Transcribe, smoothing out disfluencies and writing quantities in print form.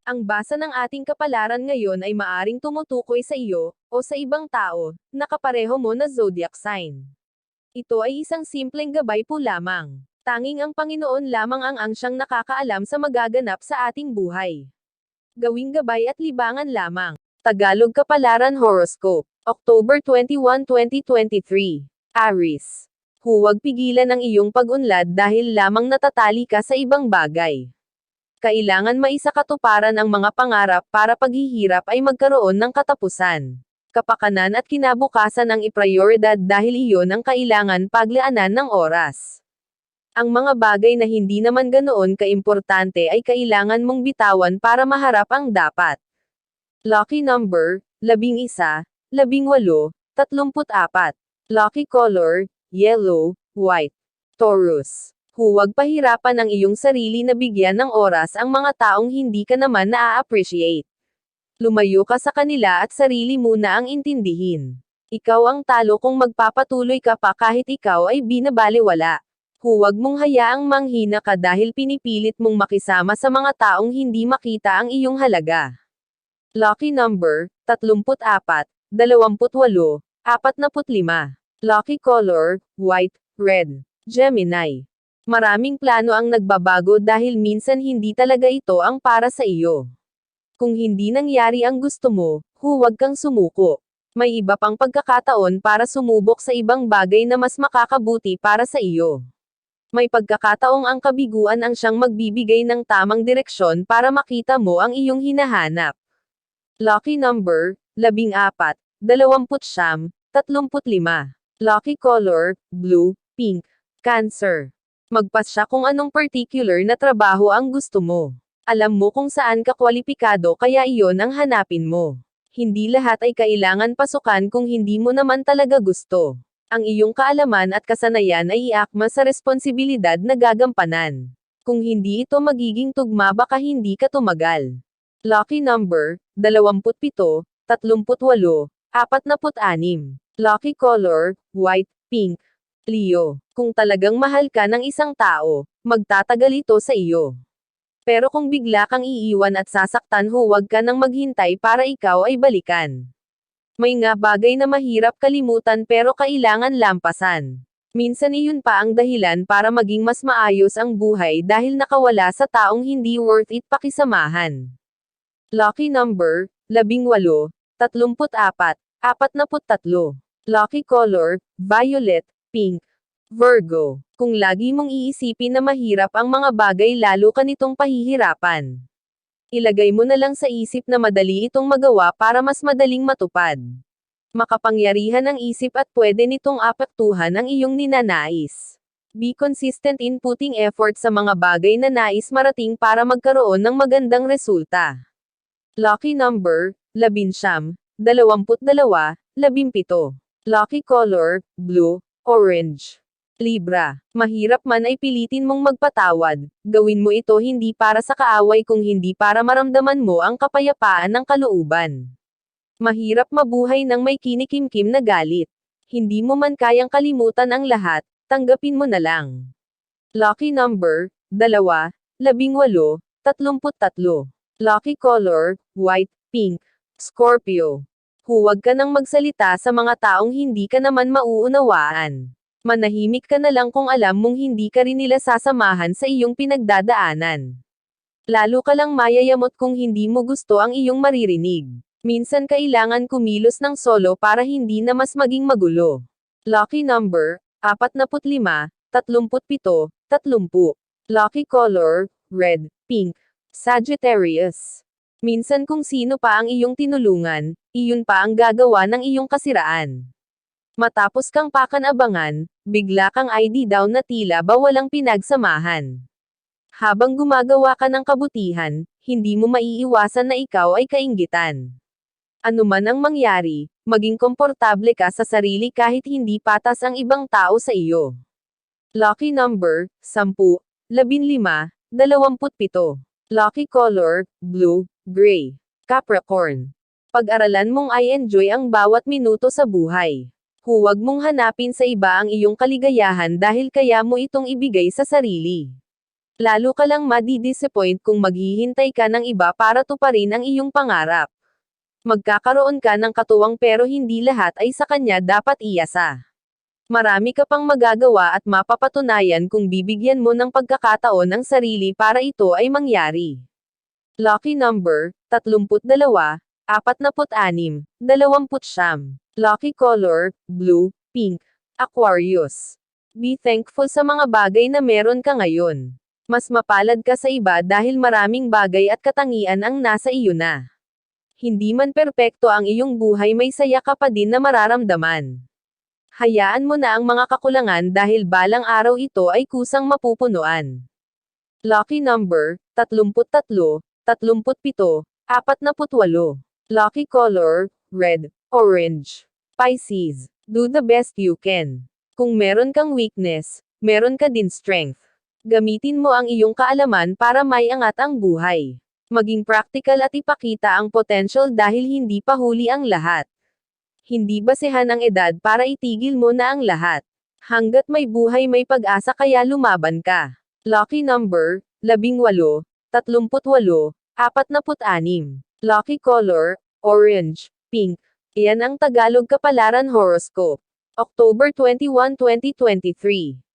Ang basa ng ating kapalaran ngayon ay maaring tumutukoy sa iyo, o sa ibang tao, na kapareho mo na zodiac sign. Ito ay isang simpleng gabay po lamang. Tanging ang Panginoon lamang ang siyang nakakaalam sa magaganap sa ating buhay. Gawing gabay at libangan lamang. Tagalog Kapalaran Horoscope, October 21, 2023. Aries. Huwag pigilan ang iyong pag-unlad dahil lamang natatali ka sa ibang bagay. Kailangan maisakatuparan ang mga pangarap para paghihirap ay magkaroon ng katapusan. Kapakanan at kinabukasan ang iprioridad dahil iyon ang kailangan paglaanan ng oras. Ang mga bagay na hindi naman ganoon kaimportante ay kailangan mong bitawan para maharap ang dapat. Lucky number, 11, 18, 34. Lucky color, yellow, white. Taurus. Huwag pahirapan ang iyong sarili na bigyan ng oras ang mga taong hindi ka naman naa-appreciate. Lumayo ka sa kanila at sarili muna ang intindihin. Ikaw ang talo kung magpapatuloy ka pa kahit ikaw ay binabalewala. Huwag mong hayaang manghina ka dahil pinipilit mong makisama sa mga taong hindi makita ang iyong halaga. Lucky number, 34, 28, 45. Lucky color, white, red. Gemini. Maraming plano ang nagbabago dahil minsan hindi talaga ito ang para sa iyo. Kung hindi nangyari ang gusto mo, huwag kang sumuko. May iba pang pagkakataon para sumubok sa ibang bagay na mas makakabuti para sa iyo. May pagkakataong ang kabiguan ang siyang magbibigay ng tamang direksyon para makita mo ang iyong hinahanap. Lucky number, 14, 29, 35. Lucky color, blue, pink. Cancer. Magpasya kung anong particular na trabaho ang gusto mo. Alam mo kung saan ka kwalipikado kaya iyon ang hanapin mo. Hindi lahat ay kailangan pasukan kung hindi mo naman talaga gusto. Ang iyong kaalaman at kasanayan ay iakma sa responsibilidad na gagampanan. Kung hindi ito magiging tugma baka hindi ka tumagal. Lucky number, 27, 38, 46. Lucky color, white, pink. Leo. Kung talagang mahal ka ng isang tao, magtatagal ito sa iyo. Pero kung bigla kang iiwan at sasaktan huwag ka nang maghintay para ikaw ay balikan. May nga bagay na mahirap kalimutan pero kailangan lampasan. Minsan iyon pa ang dahilan para maging mas maayos ang buhay dahil nakawala sa taong hindi worth it pakisamahan. Lucky number, 18, 34, 43. Lucky color, violet, pink. Virgo. Kung lagi mong iisipin na mahirap ang mga bagay lalo ka nitong pahihirapan. Ilagay mo na lang sa isip na madali itong magawa para mas madaling matupad. Makapangyarihan ang isip at pwede nitong apektuhan ang iyong ninanais. Be consistent in putting effort sa mga bagay na nais marating para magkaroon ng magandang resulta. Lucky number, 11, 22, 17. Lucky color, blue, orange. Libra. Mahirap man ay pilitin mong magpatawad, gawin mo ito hindi para sa kaaway kung hindi para maramdaman mo ang kapayapaan ng kalooban. Mahirap mabuhay ng may kinikimkim na galit. Hindi mo man kayang kalimutan ang lahat, tanggapin mo na lang. Lucky number, 2, 18, 33. Lucky color, white, pink. Scorpio. Huwag ka nang magsalita sa mga taong hindi ka naman mauunawaan. Manahimik ka na lang kung alam mong hindi ka rin nila sasamahan sa iyong pinagdadaanan. Lalo ka lang mayayamot kung hindi mo gusto ang iyong maririnig. Minsan kailangan kumilos ng solo para hindi na mas maging magulo. Lucky number, 45, 37, 30. Lucky color, red, pink. Sagittarius. Minsan kung sino pa ang iyong tinulungan, iyon pa ang gagawa ng iyong kasiraan. Matapos kang pakanabangan, bigla kang ID down na tila ba walang pinagsamahan. Habang gumagawa ka ng kabutihan, hindi mo maiiwasan na ikaw ay kainggitan. Ano man ang mangyari, maging komportable ka sa sarili kahit hindi patas ang ibang tao sa iyo. Lucky number, 10, 15, 27. Lucky color, blue, gray. Capricorn. Pag-aralan mong i-enjoy ang bawat minuto sa buhay. Huwag mong hanapin sa iba ang iyong kaligayahan dahil kaya mo itong ibigay sa sarili. Lalo ka lang madi-disappoint kung maghihintay ka ng iba para tuparin ang iyong pangarap. Magkakaroon ka ng katuwang pero hindi lahat ay sa kanya dapat iasa. Marami ka pang magagawa at mapapatunayan kung bibigyan mo ng pagkakataon ang sarili para ito ay mangyari. Lucky number, 32, 46, 29. Lucky color, blue, pink, Aquarius. Be thankful sa mga bagay na meron ka ngayon. Mas mapalad ka sa iba dahil maraming bagay at katangian ang nasa iyo na. Hindi man perpekto ang iyong buhay, may saya ka pa din na mararamdaman. Hayaan mo na ang mga kakulangan dahil balang araw ito ay kusang mapupunuan. Lucky number, 33, 37, 48. Lucky color, red, orange. Pisces. Do the best you can. Kung meron kang weakness, meron ka din strength. Gamitin mo ang iyong kaalaman para may angat ang buhay. Maging practical at ipakita ang potential dahil hindi pa huli ang lahat. Hindi basehan ang edad para itigil mo na ang lahat. Hanggat may buhay may pag-asa kaya lumaban ka. Lucky number, 18, 38, 46. Lucky color, orange, pink. Iyan ang Tagalog Kapalaran Horoscope. October 21, 2023.